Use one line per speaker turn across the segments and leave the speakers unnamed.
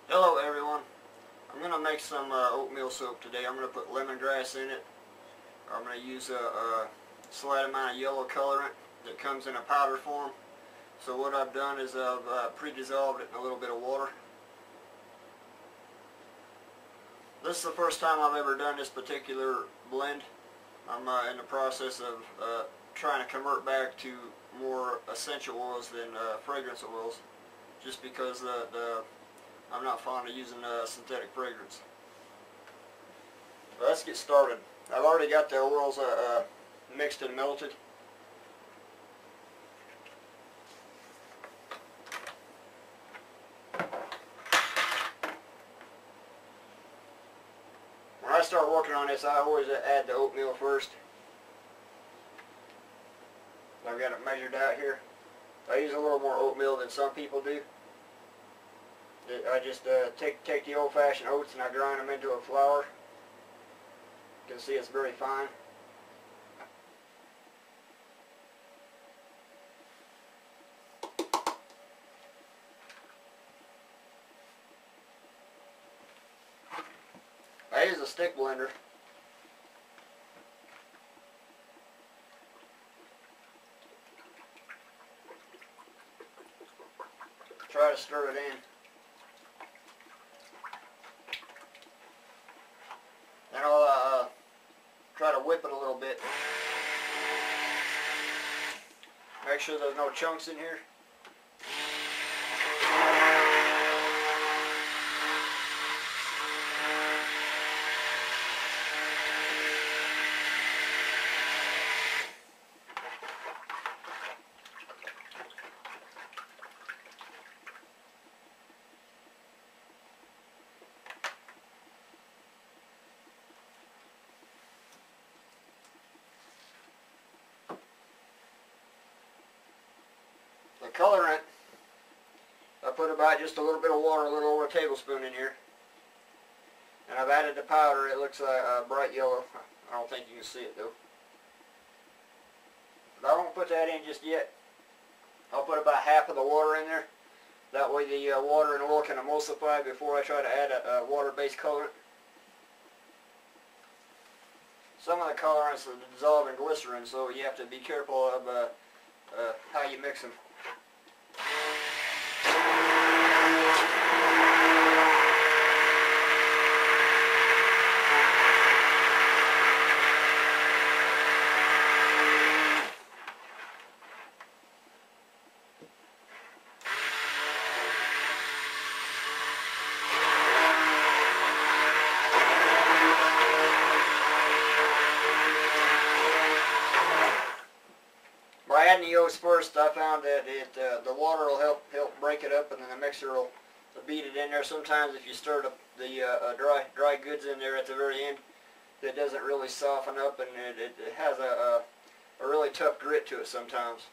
Hello everyone. I'm going to make some oatmeal soap today. I'm going to put lemongrass in it. I'm going to use a slight amount of yellow colorant that comes in a powder form. So what I've done is I've pre-dissolved it in a little bit of water. This is the first time I've ever done this particular blend. I'm in the process of trying to convert back to more essential oils than fragrance oils, just because I'm not fond of using synthetic fragrance. Well, let's get started. I've already got the oils mixed and melted. When I start working on this, I always add the oatmeal first. I've got it measured out here. I use a little more oatmeal than some people do. I just take the old-fashioned oats and I grind them into a flour. You can see it's very fine. I use a stick blender. Try to stir it in. Then I'll try to whip it a little bit. Make sure there's no chunks in here. The colorant, I put about just a little bit of water, a little over a tablespoon in here. And I've added the powder. It looks bright yellow. I don't think you can see it though. But I won't put that in just yet. I'll put about half of the water in there. That way the water and oil can emulsify before I try to add a water-based colorant. Some of the colorants dissolve in glycerin, so you have to be careful of how you mix them. By adding the oats first, I found that the water will help break it up, and then the mixer will beat it in there. Sometimes if you stir the dry goods in there at the very end, it doesn't really soften up, and it has a really tough grit to it sometimes.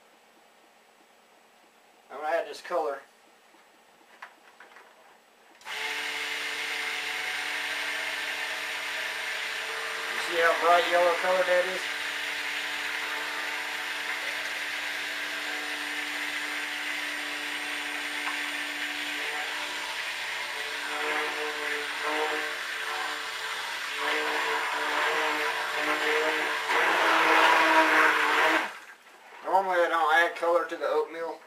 I'm going to add this color. You see how bright yellow color that is? Normally I don't add color to the oatmeal,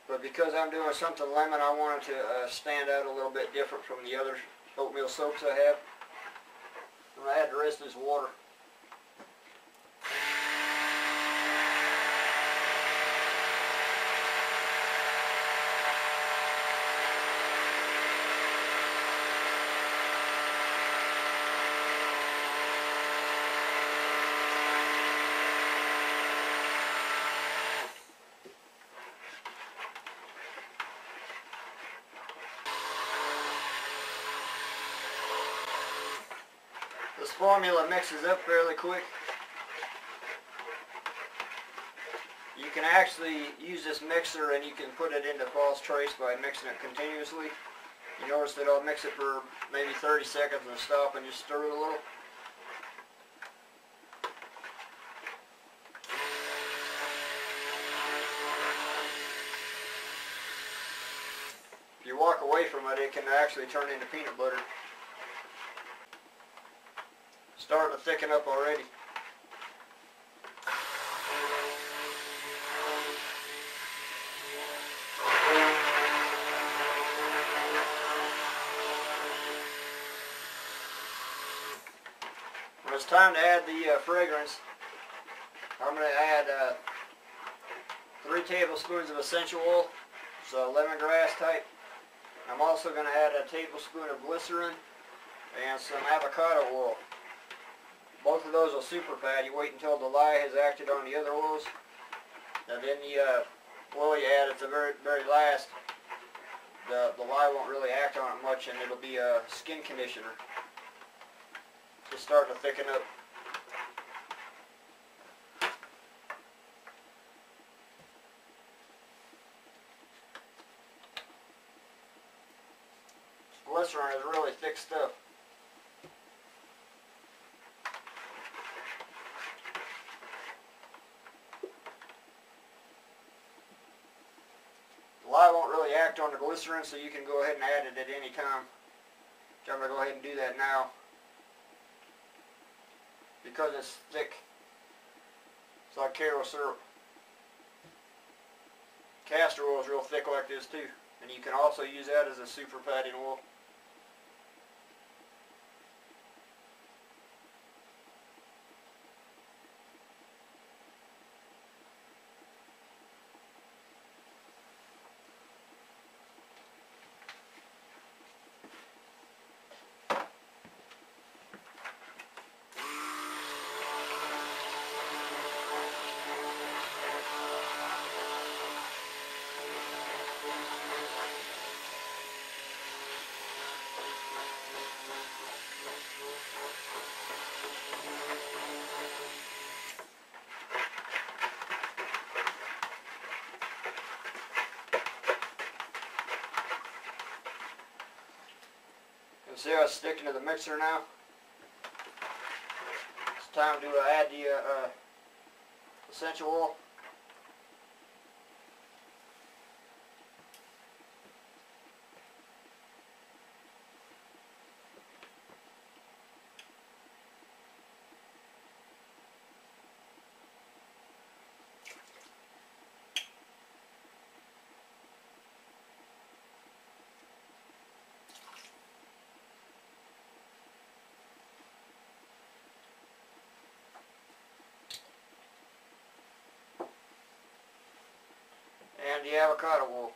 but because I'm doing something lemon, I want it to stand out a little bit different from the other oatmeal soaps I have. I'm going to add the rest of this water. This formula mixes up fairly quick. You can actually use this mixer and you can put it into false trace by mixing it continuously. You notice that I'll mix it for maybe 30 seconds and stop and just stir it a little. If you walk away from it, it can actually turn into peanut butter. Starting to thicken up already. When it's time to add the fragrance, I'm going to add 3 tablespoons of essential oil, so lemongrass type. I'm also going to add a tablespoon of glycerin and some avocado oil. Both of those will super pad. You wait until the lye has acted on the other oils, and then the oil you add at the very last, the lye won't really act on it much, and it'll be a skin conditioner. Just starting to thicken up. Glycerin is really thick stuff. The lye won't really act on the glycerin, so you can go ahead and add it at any time. So I'm going to go ahead and do that now. Because it's thick, it's like Karo syrup. Castor oil is real thick like this too, and you can also use that as a super padding oil. See how it's sticking to the mixer now? It's time to add the essential oil. And the avocado oil.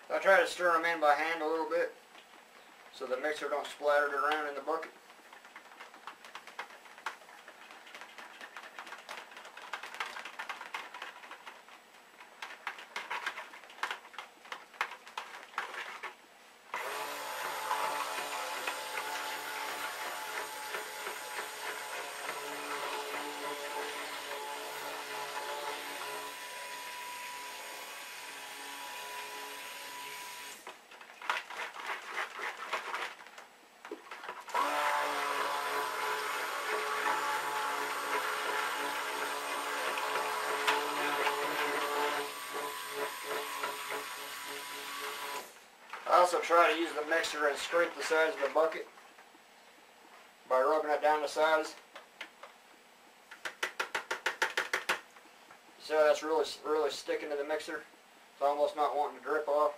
I try to stir them in by hand a little bit so the mixer don't splatter it around in the bucket. I also try to use the mixer and scrape the sides of the bucket by rubbing it down the sides. See how that's really sticking to the mixer? It's almost not wanting to drip off.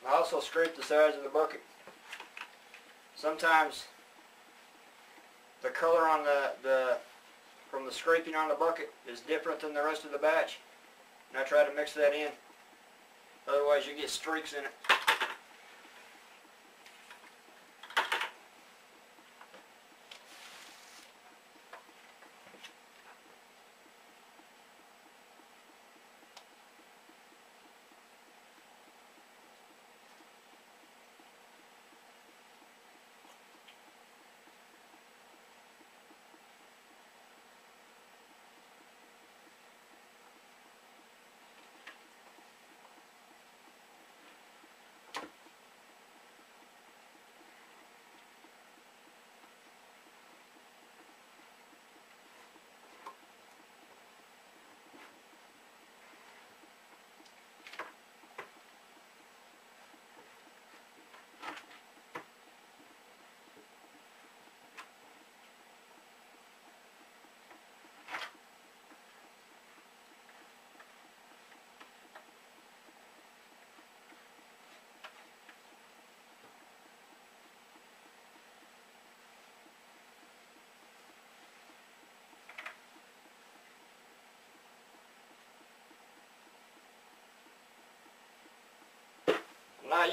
I also scrape the sides of the bucket. Sometimes the color on from the scraping on the bucket is different than the rest of the batch. And I try to mix that in. Otherwise you get streaks in it.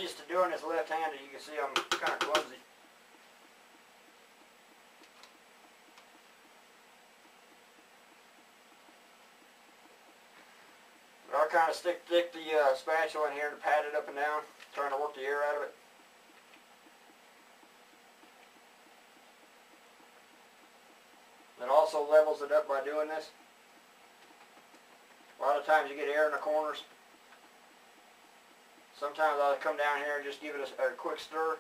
not used to doing this left-handed. You can see I'm kind of clumsy. But I'll kind of stick the spatula in here to pat it up and down, trying to work the air out of it. It also levels it up by doing this. A lot of times you get air in the corners. Sometimes I'll come down here and just give it a quick stir.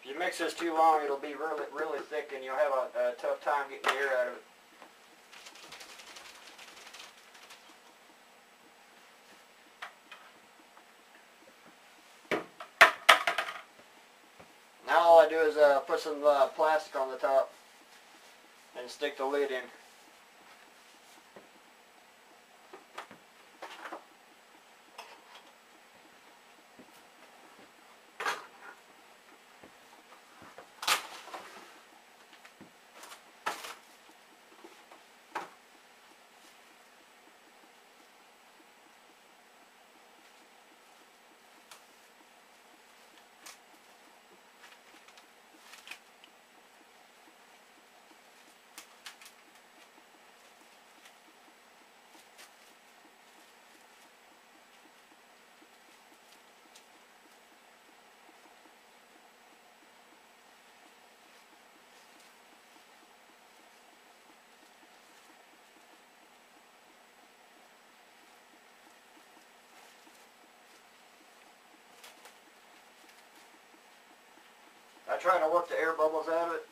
If you mix this too long, it'll be really thick and you'll have a tough time getting the air out of it. Now all I do is put some plastic on the top and stick the lid in. I try to work the air bubbles out of it.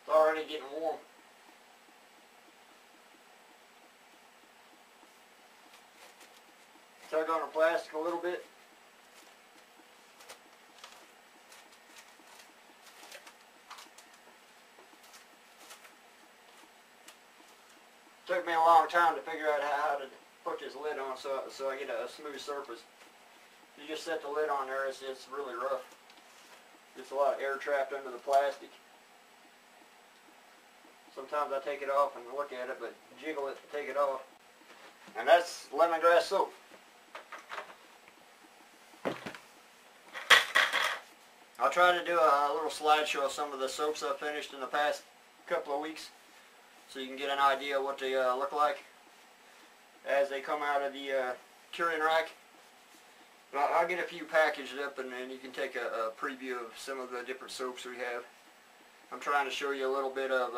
It's already getting warm. Tug on the plastic a little bit. Took me a long time to figure out how to put this lid on so I get a smooth surface. You just set the lid on there, it's really rough. Gets a lot of air trapped under the plastic. Sometimes I take it off and look at it, but jiggle it to take it off. And that's lemongrass soap. I'll try to do a little slideshow of some of the soaps I've finished in the past couple of weeks, so you can get an idea of what they look like as they come out of the curing rack. But I'll get a few packaged up, and then you can take a preview of some of the different soaps we have. I'm trying to show you a little bit of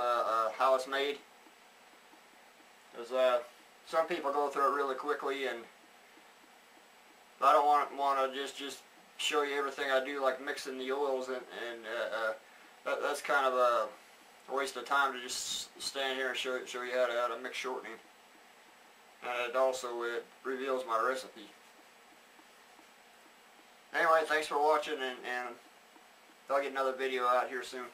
how it's made. Because some people go through it really quickly, and I don't want to just show you everything I do, like mixing the oils, and that's kind of a waste of time to just stand here and show you how to mix shortening. And it also reveals my recipe. Anyway, thanks for watching, and I'll get another video out here soon.